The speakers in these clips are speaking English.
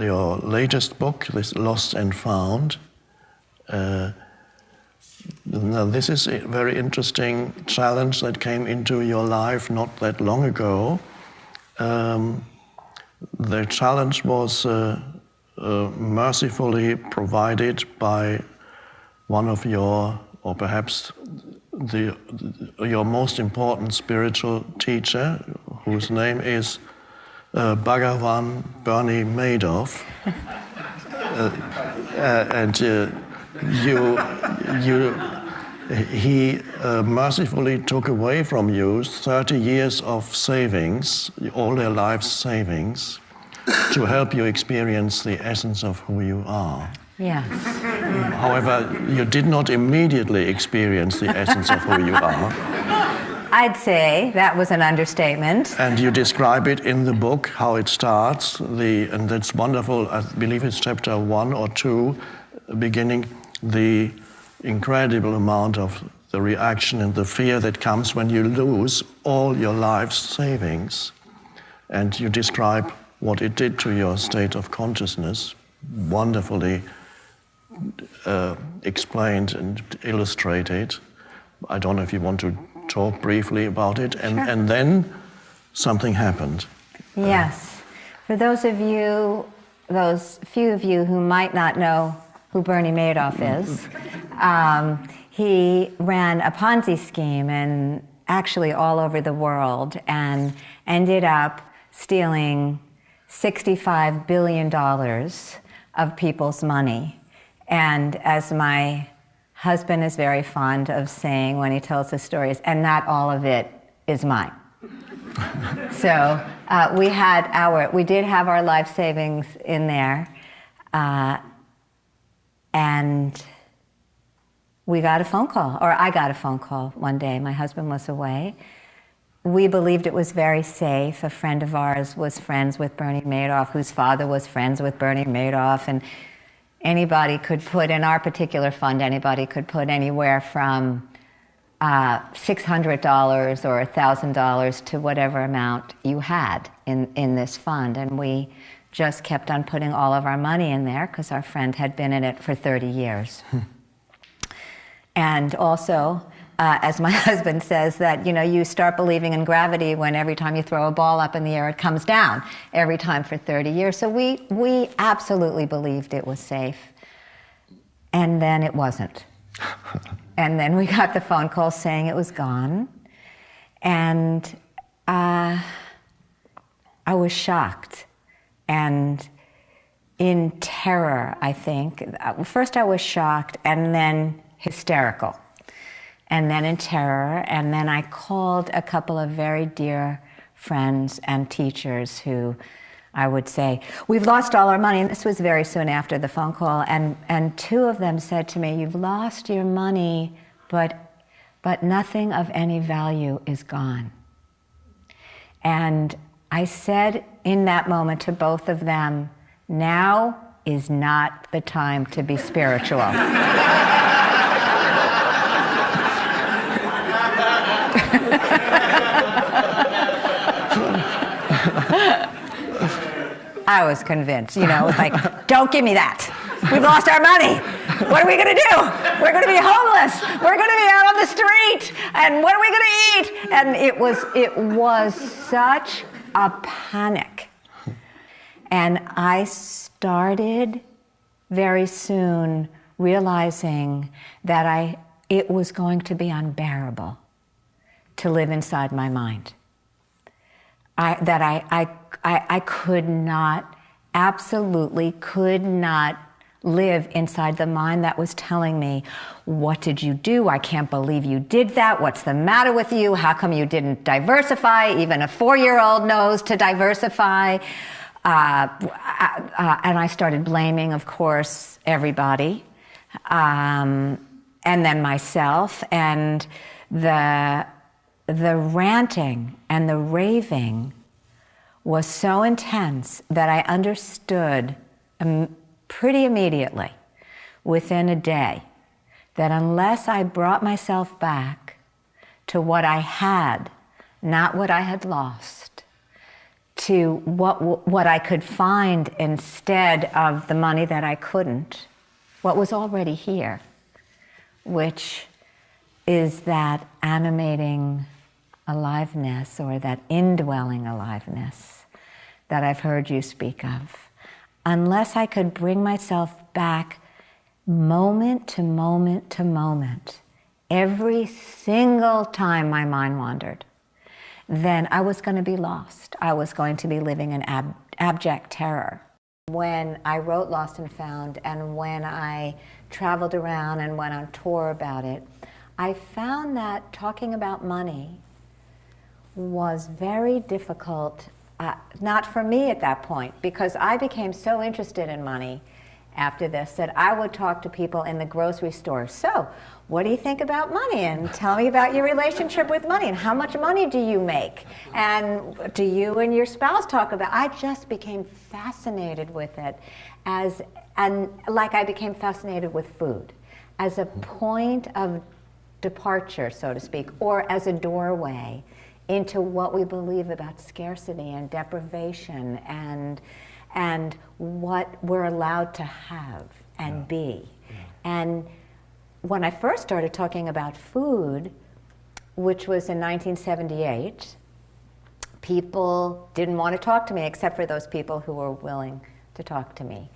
your latest book, this Lost and Found. Now, this is a very interesting challenge that came into your life not that long ago. The challenge was mercifully provided by one of your, or perhaps your most important spiritual teacher, whose name is Bhagavan Bernie Madoff. He mercifully took away from you 30 years of savings, all their life's savings, to help you experience the essence of who you are. Yes. However, you did not immediately experience the essence of who you are. I'd say that was an understatement. And you describe it in the book, how it starts, and that's wonderful. I believe it's chapter 1 or 2, beginning, the incredible amount of the reaction and the fear that comes when you lose all your life's savings. And you describe what it did to your state of consciousness, wonderfully explained and illustrated. I don't know if you want to talk briefly about it. And, sure. And then something happened. Yes. For those few of you who might not know who Bernie Madoff is, he ran a Ponzi scheme and actually all over the world and ended up stealing $65 billion of people's money. And as my husband is very fond of saying when he tells the stories, and not all of it is mine. So we did have our life savings in there, and we got a phone call, or I got a phone call one day. My husband was away. We believed it was very safe. A friend of ours was friends with Bernie Madoff, whose father was friends with Bernie Madoff, and anybody could put, in our particular fund, anybody could put anywhere from $600 or $1,000 to whatever amount you had in this fund. And we just kept on putting all of our money in there because our friend had been in it for 30 years. And also, as my husband says, that you start believing in gravity when every time you throw a ball up in the air, it comes down every time for 30 years. So we absolutely believed it was safe. And then it wasn't. And then we got the phone call saying it was gone. And I was shocked and in terror, I think. First I was shocked and then hysterical. And then in terror, and then I called a couple of very dear friends and teachers who I would say, we've lost all our money, and this was very soon after the phone call, and two of them said to me, you've lost your money, but nothing of any value is gone. And I said in that moment to both of them, now is not the time to be spiritual. I was convinced, it was like, don't give me that. We've lost our money. What are we going to do? We're going to be homeless. We're going to be out on the street. And what are we going to eat? And it was such a panic. And I started very soon realizing that it was going to be unbearable to live inside my mind. I could not, absolutely could not live inside the mind that was telling me, what did you do? I can't believe you did that. What's the matter with you? How come you didn't diversify? Even a 4-year-old knows to diversify. And I started blaming, of course, everybody. And then myself. And the ranting and the raving was so intense that I understood pretty immediately, within a day, that unless I brought myself back to what I had, not what I had lost, to what I could find instead of the money that I couldn't, what was already here, which is that animating aliveness, or that indwelling aliveness that I've heard you speak of. Unless I could bring myself back moment to moment to moment, every single time my mind wandered, then I was going to be lost. I was going to be living in abject terror. When I wrote Lost and Found, and when I traveled around and went on tour about it, I found that talking about money was very difficult, not for me at that point, because I became so interested in money after this that I would talk to people in the grocery store. So, what do you think about money? And tell me about your relationship with money, and how much money do you make? And do you and your spouse talk about? I just became fascinated with it, and like I became fascinated with food, as a point of departure, so to speak, or as a doorway into what we believe about scarcity and deprivation and what we're allowed to have and be. And when I first started talking about food, which was in 1978, people didn't want to talk to me, except for those people who were willing to talk to me.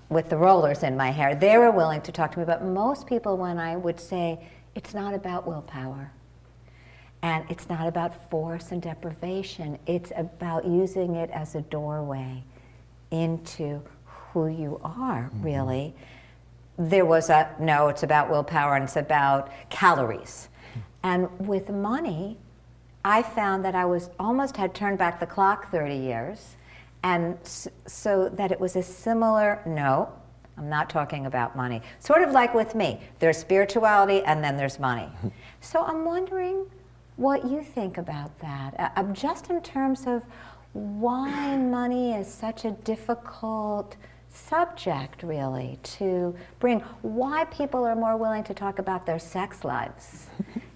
With the rollers in my hair, they were willing to talk to me, but most people, when I would say, it's not about willpower, and it's not about force and deprivation, it's about using it as a doorway into who you are, really. There was a, no, it's about willpower and it's about calories. And with money, I found that I was almost had turned back the clock 30 years, and so that it was a similar, no, I'm not talking about money. Sort of like with me, there's spirituality and then there's money. So I'm wondering what you think about that, just in terms of why money is such a difficult subject, really, to bring. Why people are more willing to talk about their sex lives,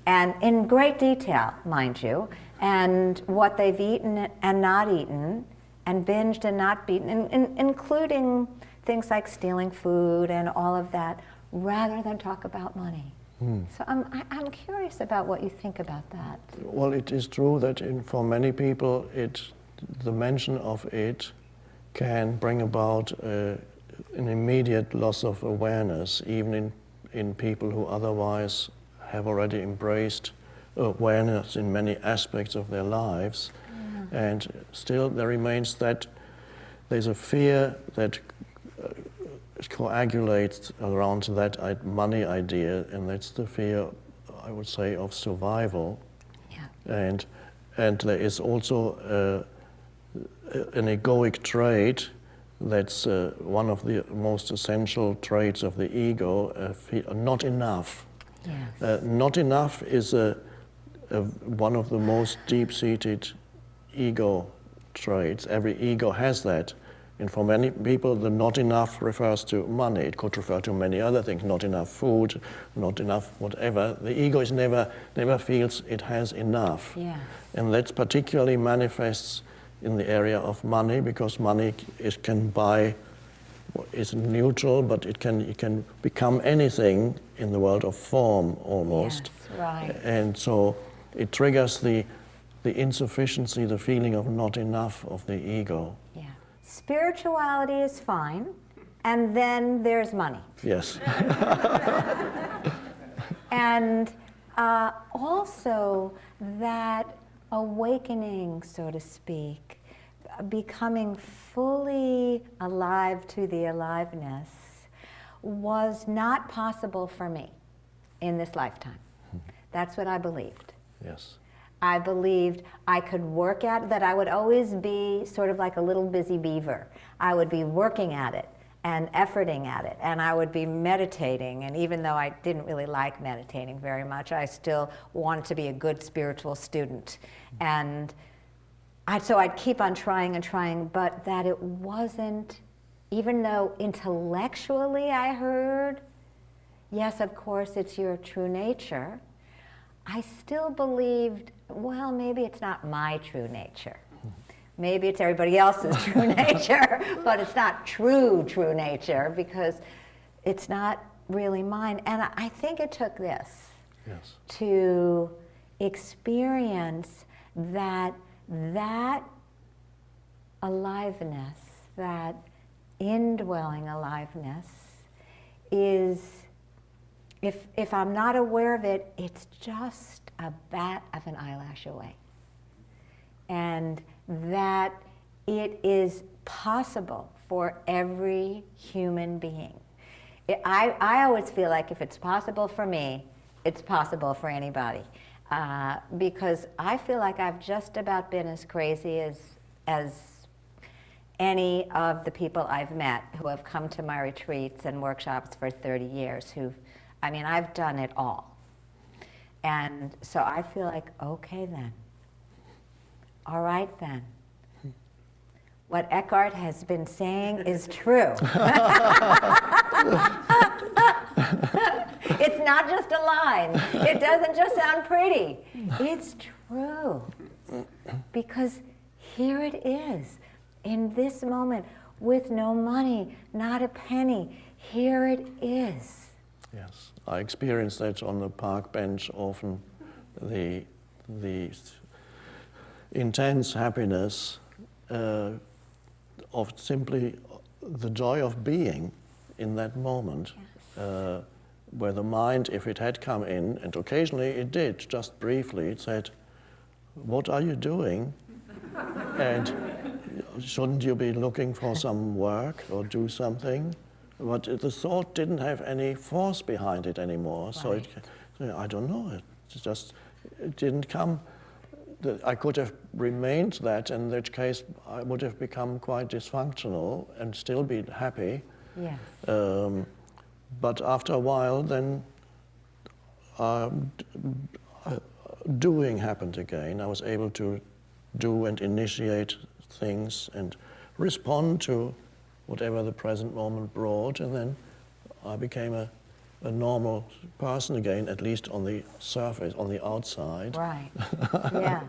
and in great detail, mind you, and what they've eaten and not eaten, and binged and not beaten, including things like stealing food and all of that, rather than talk about money. So I'm curious about what you think about that. Well, it is true that for many people, the mention of it can bring about an immediate loss of awareness, even in people who otherwise have already embraced awareness in many aspects of their lives. And still there remains that there's a fear that coagulates around that money idea, and that's the fear, I would say, of survival. And there is also an egoic trait that's one of the most essential traits of the ego, not enough. Not enough is one of the most deep-seated ego traits. Every ego has that. And for many people, the not enough refers to money. It could refer to many other things, not enough food, not enough whatever. The ego is never feels it has enough. And that particularly manifests in the area of money, because money can buy, is neutral, but it can become anything in the world of form almost. And so it triggers the insufficiency, the feeling of not enough of the ego. Spirituality is fine, and then there's money. Yes. And also that awakening, so to speak, becoming fully alive to the aliveness was not possible for me in this lifetime. That's what I believed. Yes. I believed I could work at it, that I would always be sort of like a little busy beaver. I would be working at it and efforting at it, and I would be meditating, and even though I didn't really like meditating very much, I still wanted to be a good spiritual student. And so I'd keep on trying and trying, but that it wasn't, even though intellectually I heard, yes, of course, it's your true nature, I still believed, well, maybe it's not my true nature. maybe it's everybody else's true nature, but it's not true nature because it's not really mine. And I think it took this to experience that aliveness, that indwelling aliveness is, if I'm not aware of it, it's just a bat of an eyelash away. And that it is possible for every human being. I always feel like if it's possible for me, it's possible for anybody. Because I feel like I've just about been as crazy as any of the people I've met who have come to my retreats and workshops for 30 years I've done it all. And so I feel like, okay then. All right then. What Eckhart has been saying is true. It's not just a line. It doesn't just sound pretty. It's true. Because here it is, in this moment, with no money, not a penny. Here it is. Yes, I experience that on the park bench often, the intense happiness of simply the joy of being in that moment, where the mind, if it had come in, and occasionally it did, just briefly, it said, "What are you doing? And shouldn't you be looking for some work or do something?" But the thought didn't have any force behind it anymore. Right. So I don't know, it didn't come. I could have remained that, in which case I would have become quite dysfunctional and still be happy. Yes. But after a while, then doing happened again. I was able to do and initiate things and respond to whatever the present moment brought, and then I became a normal person again, at least on the surface, on the outside. Right. Yeah.